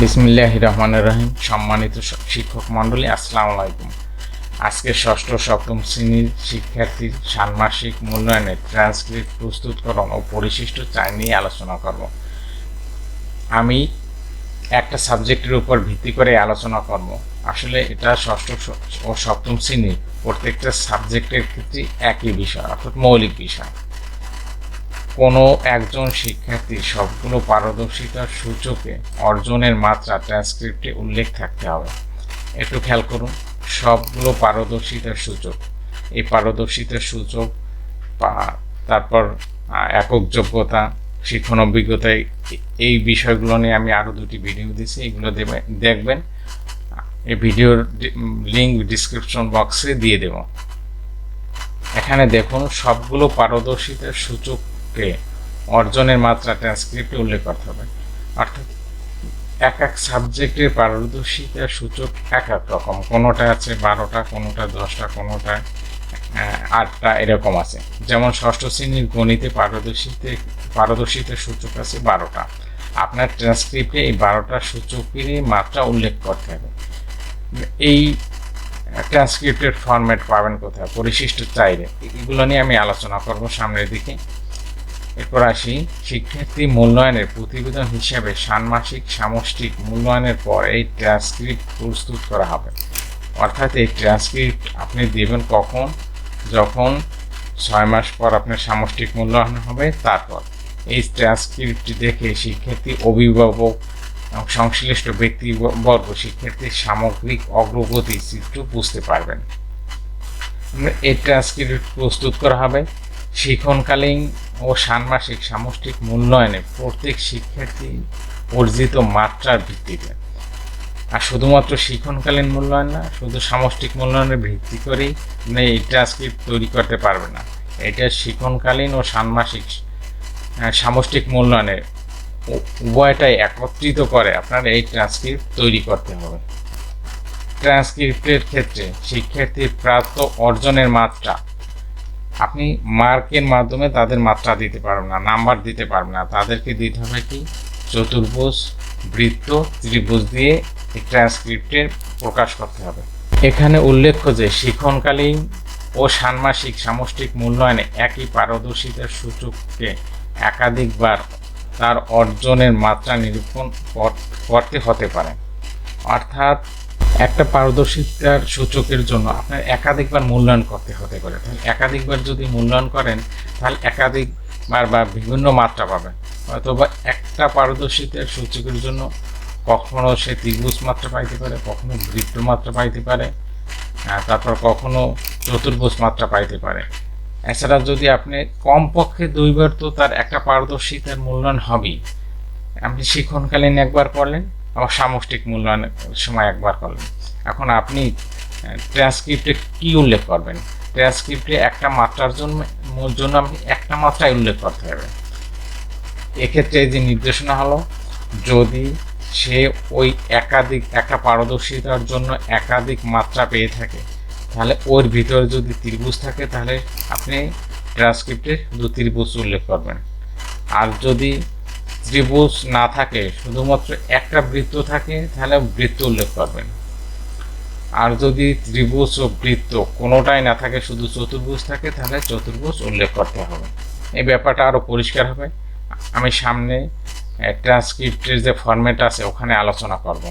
বিসমিল্লাহির রহমানির রহিম। সম্মানিত শিক্ষক মণ্ডলী, আসসালামু আলাইকুম। আজকে ষষ্ঠ সপ্তম শ্রেণীর শিক্ষার্থীর ষান্মাসিক মূল্যায়নের ট্রান্সক্রিপ্ট প্রস্তুতকরণ ও পরিশিষ্ট চাই নিয়ে আলোচনা করব। আমি একটা সাবজেক্টের উপর ভিত্তি করে আলোচনা করব। আসলে এটা ষষ্ঠ ও সপ্তম শ্রেণীর প্রত্যেকটা সাবজেক্টের ক্ষেত্রে একই বিষয়, অর্থাৎ মৌলিক বিষয়। কোনো একজন শিক্ষার্থীর সবগুলো পারদর্শিতার সূচকে অর্জনের মাত্রা ট্রান্সক্রিপ্টে উল্লেখ থাকতে হবে। একটু খেয়াল করুন, সবগুলো পারদর্শিতার সূচক, এই পারদর্শিতার সূচক তারপর একক যোগ্যতা, শিক্ষণ অভিজ্ঞতা, এই বিষয়গুলো নিয়ে আমি আরও দুটি ভিডিও দিয়েছি, এগুলো দেখবেন। এই ভিডিওর লিঙ্ক ডিসক্রিপশন বক্সে দিয়ে দেব। এখানে দেখুন, সবগুলো পারদর্শিতার সূচককে অর্জনের মাত্রা ট্রান্সক্রিপ্টে উল্লেখ করতে হবে। অর্থাৎ এক এক সাবজেক্টের পারদর্শিতার সূচক এক এক রকম, কোনোটা আছে 12টা, কোনোটা 10টা, কোনোটা 8টা, এরকম আছে। যেমন ষষ্ঠ শ্রেণীর গণিতে পারদর্শিতার সূচক আছে 12টা। আপনার ট্রান্সক্রিপ্টে এই 12টা সূচকেরই মাত্রা উল্লেখ করতে হবে। এই ট্রান্সক্রিপ্টের ফরম্যাট পাবেন কোথায়? পরিশিষ্ট চাইলে, এগুলো নিয়ে আমি আলোচনা করব সামনের দিকে। এরপর আসি, শিক্ষার্থী মূল্যায়নের প্রতিবেদন হিসাবে ষান্মাসিক সামষ্টিক মূল্যায়নের পর এই ট্রান্সক্রিপ্ট প্রস্তুত করা হবে। অর্থাৎ এই ট্রান্সক্রিপ্ট আপনি দেবেন কখন? যখন 6 মাস পর আপনার সামষ্টিক মূল্যায়ন হবে। তারপর এই ট্রান্সক্রিপ্ট দেখে শিক্ষার্থী, অভিভাবক এবং সংশ্লিষ্ট ব্যক্তিবর্গ শিক্ষার্থীর সামগ্রিক অগ্রগতি চিত্র বুঝতে পারবেন। এই ট্রান্সক্রিপ্ট প্রস্তুত করা হবে শিক্ষণকালীন ও ষান্মাসিক সামষ্টিক মূল্যায়নে প্রত্যেক শিক্ষার্থী অর্জিত মাত্রার ভিত্তিতে। আর শুধুমাত্র শিক্ষণকালীন মূল্যায়ন না, শুধু সামষ্টিক মূল্যায়নের ভিত্তি করেই এই ট্রান্সক্রিপ্ট তৈরি করতে পারবে না। এটা শিক্ষণকালীন ও ষান্মাসিক সামষ্টিক মূল্যায়নের উভয়টাই একত্রিত করে আপনার এই ট্রান্সক্রিপ্ট তৈরি করতে হবে। ট্রান্সক্রিপ্টের ক্ষেত্রে শিক্ষার্থীর প্রাপ্ত অর্জনের মাত্রা আপনি মার্কের মাধ্যমে তাদের মাত্রা দিতে পারবেন না, নাম্বার দিতে পারবেন না। তাদেরকে দিতে হবে কি? চতুর্ভুজ, বৃত্ত, ত্রিভুজ দিয়ে এই ট্রান্সক্রিপ্টের প্রকাশ করতে হবে। এখানে উল্লেখ্য যে শিক্ষণকালীন ও ষান্মাসিক সামষ্টিক মূল্যায়নে একই পারদর্শিতার সূচককে একাধিকবার তার অর্জনের মাত্রা নিরূপণ করতে হতে পারে। অর্থাৎ একটা পারদর্শিতার সূচকের জন্য আপনার একাধিকবার মূল্যায়ন করতে হতে পারে। তাহলে একাধিকবার যদি মূল্যায়ন করেন, তাহলে একাধিকবার বা বিভিন্ন মাত্রা পাবেন। অথবা একটা পারদর্শিতার সূচকের জন্য কখনো সে ত্রিভুজ মাত্রা পাইতে পারে, কখনো বৃত্ত মাত্রা পাইতে পারে, তারপর কখনো চতুর্ভুজ মাত্রা পাইতে পারে। এছাড়া যদি আপনি কমপক্ষে 2বার, তো তার একটা পারদর্শিতার মূল্যায়ন হবেই। আপনি শিক্ষণকালীন একবার করলেন, আবার সামষ্টিক মূল্যায়নের সময় একবার করলেন। এখন আপনি ট্রান্সক্রিপ্টে কি উল্লেখ করবেন? ট্রান্সক্রিপ্টে একটা মাত্রার জন্য আপনি একটা মাত্রায় উল্লেখ করতে হবে। এক্ষেত্রে যে নির্দেশনা হলো, যদি সে ওই একটা পারদর্শিতার জন্য একাধিক মাত্রা পেয়ে থাকে, তাহলে ওর ভিতরে যদি ত্রিভুজ থাকে, তাহলে আপনি ট্রান্সক্রিপ্টে শুধু ত্রিভুজ উল্লেখ করবেন। আর যদি ত্রিভুজ না থাকে, শুধুমাত্র একটা বৃত্ত থাকে, তাহলে বৃত্ত উল্লেখ করবেন। আর যদি ত্রিভুজ ও বৃত্ত কোনোটাই না থাকে, শুধু চতুর্ভুজ থাকে, তাহলে চতুর্ভুজ উল্লেখ করতে হবে। এই ব্যাপারটা আরও পরিষ্কার হবে। আমি সামনে ট্রান্সক্রিপ্টের যে ফরম্যাট আছে ওখানে আলোচনা করব।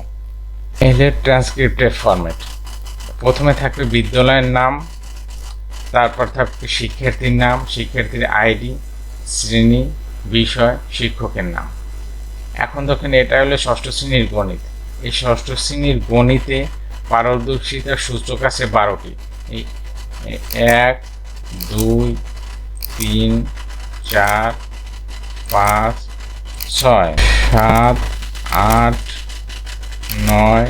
এর ট্রান্সক্রিপ্টের ফরম্যাট, প্রথমে থাকবে বিদ্যালয়ের নাম, তারপর থাকবে শিক্ষার্থীর নাম, শিক্ষার্থীর আইডি, শ্রেণী, বিষয়, শিক্ষকের নাম। এখন দেখেন, এটা হলো ষষ্ঠ শ্রেণীর গণিত। এই ষষ্ঠ শ্রেণীর গণিতে পারদর্শিতার সূচক আছে 12টি। এই 1, 2, 3, 4, 5, 6, 7, 8, 9,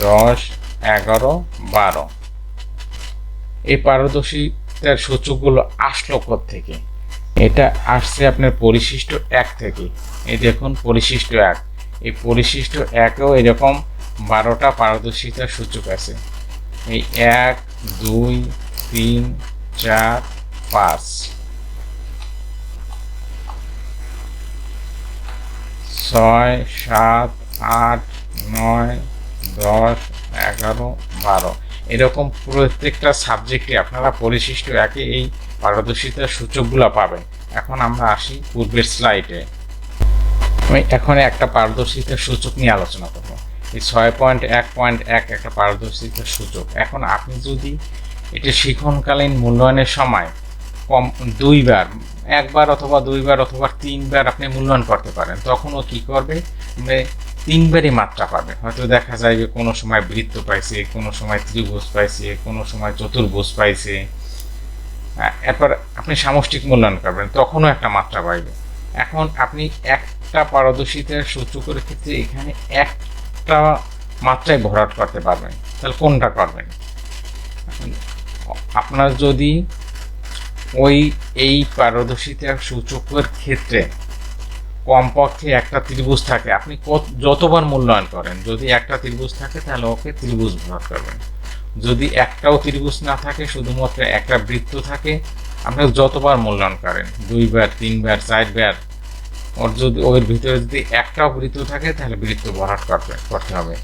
10, 11, 12। এই পারদর্শিতার সূচকগুলো আসলো থেকে? এটা আসছে আপনার পরিশিষ্ট 1 থেকে। এই দেখুন, পরিশিষ্ট 1। এই পরিশিষ্ট 1এও এরকম 12টা পারদর্শিতার সূচক আছে। এই 1, 2, 3, 4, 5, 6, 7, 8, 9, 10, 11, 12 এরকম প্রত্যেকটা সাবজেক্টে আপনারা পরিশিষ্ট একে এই পারদর্শিতার সূচকগুলো পাবেন। এখন আমরা আসি পূর্বের স্লাইডে। আমি এখন একটা পারদর্শিতার সূচক নিয়ে আলোচনা করব। এই 6.1.1 একটা পারদর্শিতার সূচক। এখন আপনি যদি এটা শিক্ষণকালীন মূল্যায়নের সময় কম একবার অথবা দুইবার অথবা তিনবার আপনি মূল্যায়ন করতে পারেন, তখনও কি করবে, মানে তিনবারই মাত্রা পাবে। হয়তো দেখা যায় যে কোনো সময় বৃত্ত পাইছে, কোনো সময় ত্রিভুজ পাইছে, কোনো সময় চতুর্ভুজ পাইছে। এরপর আপনি সামষ্টিক মূল্যায়ন করবেন, তখনও একটা মাত্রা পাইবে। এখন আপনি একটা পারদর্শিতার সূচকের ক্ষেত্রে এখানে একটা মাত্রায় ভরাট করতে পারবেন, তাহলে কোনটা করবেন? আপনার যদি এই পারদর্শিতার সূচকের ক্ষেত্রে কমপক্ষে একটা ত্রিভুজ থাকে, আপনি যতবার মূল্যায়ন করেন, যদি একটা ত্রিভুজ থাকে তাহলে ওকে ত্রিভুজ ভরাট করবেন। যদি একটাও ত্রিভুজ না থাকে, শুধুমাত্র একটা বৃত্ত থাকে, আপনি যতবার মূল্যায়ন করেন, 2বার 3বার 4বার, ওর ভিতরে যদি একটাও বৃত্ত থাকে তাহলে বৃত্ত ভরাট করতে হবে।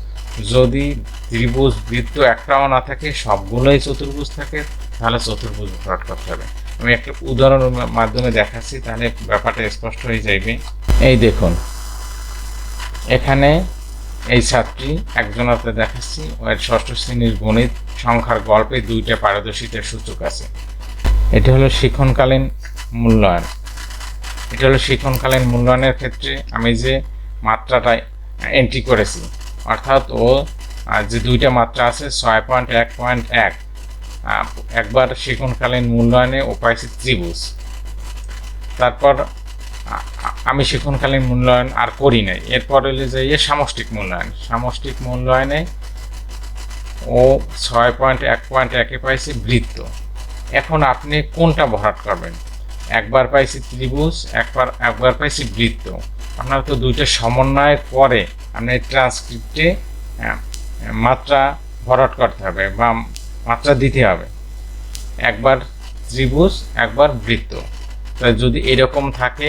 যদি ত্রিভুজ বৃত্ত একটাও না থাকে, সবগুলোই চতুর্ভুজ থাকে, তাহলে চতুর্ভুজ ভরাট করতে হবে। আমি একটা উদাহরণের মাধ্যমে দেখাচ্ছি, তাহলে ব্যাপারটা স্পষ্ট হয়ে যাবে। এই দেখুন, এখানে এই ছাত্রী একজনকে দেখাচ্ছি, ওর 6ষ্ঠ শ্রেণীর গণিত সংখ্যার গল্পে 2টা পারদর্শিতার সূচক আছে। এটা হলো শিক্ষণকালীন মূল্যায়ন। এটা হলো শিক্ষণকালীন মূল্যায়নের ক্ষেত্রে আমি যে মাত্রাটা এন্ট্রি করেছি, অর্থাৎ ও যে 2টা মাত্রা আছে 6.1.1, একবার শিক্ষণকালীন মূল্যায়নে ও পাইছি ত্রিভুজ। তারপর আমি শিক্ষণকালীন মূল্যায়ন আর করি নাই। এরপর হলে যে সামষ্টিক মূল্যায়ন, সামষ্টিক মূল্যায়নে ও 6.1.1-এ পাইছি বৃত্ত। এখন আপনি কোনটা ভরাট করবেন? একবার পাইছি ত্রিভুজ, একবার পাইছি বৃত্ত। আপনার তো 2টা সমন্বয়ের পরে আপনার ট্রান্সক্রিপ্টে মাত্রা ভরাট করতে হবে বা মাত্রা দিতে হবে। একবার ত্রিভুজ, একবার বৃত্ত। তাই যদি এরকম থাকে,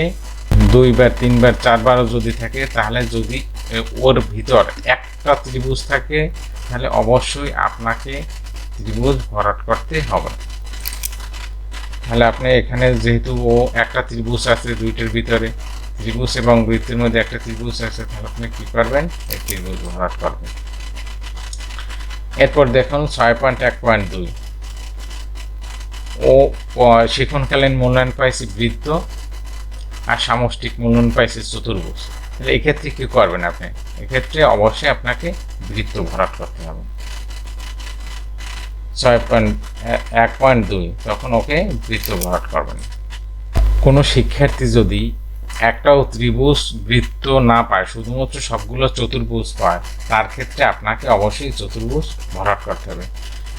2বার 3বার 4বারও যদি থাকে, তাহলে যদি ওর ভিতর একটা ত্রিভুজ থাকে, তাহলে অবশ্যই আপনাকে ত্রিভুজ ভরাট করতে হবে। তাহলে আপনি এখানে যেহেতু ও একটা ত্রিভুজ আছে, 2টার ভিতরে ত্রিভুজ এবং বৃত্তের মধ্যে একটা ত্রিভুজ আছে, তাহলে আপনি কি করবেন? এই ত্রিভুজ ভরাট করবেন। এরপর দেখুন 6.1.2, ও শিক্ষণকালীন মূল্যায়ন পাইছি বৃত্ত আর সামষ্টিক মূল্যায়ন পাইছি চতুর্ভুজ। তাহলে এক্ষেত্রে কি করবেন আপনি? এক্ষেত্রে অবশ্যই আপনাকে বৃত্ত ভরাট করতে হবে। 6.1.2, তখন ওকে বৃত্ত ভরাট করবেন। কোনো শিক্ষার্থী যদি একটাও ত্রিভুজ বৃত্ত না পায়, শুধুমাত্র সবগুলো চতুর্ভুজ পায়, তার ক্ষেত্রে আপনাকে অবশ্যই চতুর্ভুজ ভরাট করতে হবে।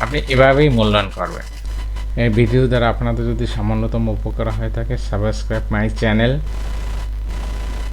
আপনি এভাবেই মূল্যায়ন করবেন। এই ভিডিও দ্বারা আপনাদের যদি সামান্যতম উপকার হয়ে থাকে, সাবস্ক্রাইব মাই চ্যানেল।